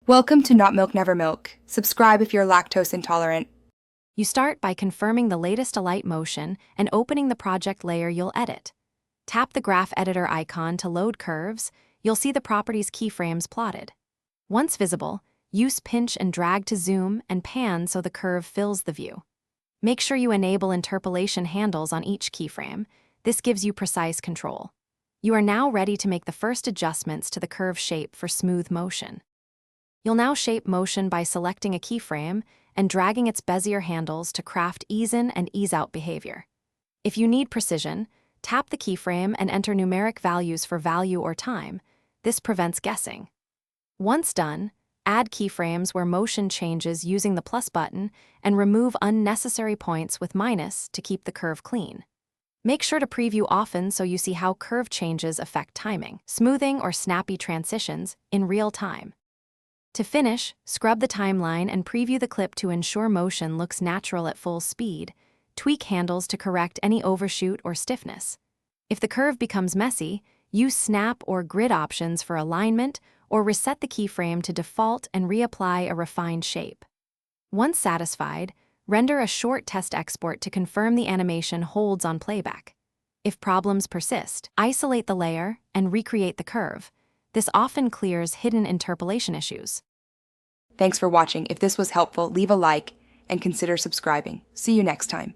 Welcome to Not Milk Never Milk. Subscribe if you're lactose intolerant. You start by confirming the latest Alight Motion and opening the project layer you'll edit. Tap the graph editor icon to load curves. You'll see the properties keyframes plotted. Once visible, use pinch and drag to zoom and pan so the curve fills the view. Make sure you enable interpolation handles on each keyframe. This gives you precise control. You are now ready to make the first adjustments to the curve shape for smooth motion. You'll now shape motion by selecting a keyframe and dragging its Bezier handles to craft ease-in and ease-out behavior. If you need precision, tap the keyframe and enter numeric values for value or time. This prevents guessing. Once done, add keyframes where motion changes using the plus button and remove unnecessary points with minus to keep the curve clean. Make sure to preview often so you see how curve changes affect timing, smoothing, or snappy transitions in real time. To finish, scrub the timeline and preview the clip to ensure motion looks natural at full speed. Tweak handles to correct any overshoot or stiffness. If the curve becomes messy, use snap or grid options for alignment or reset the keyframe to default and reapply a refined shape. Once satisfied, render a short test export to confirm the animation holds on playback. If problems persist, isolate the layer and recreate the curve. This often clears hidden interpolation issues. Thanks for watching. If this was helpful, leave a like and consider subscribing. See you next time.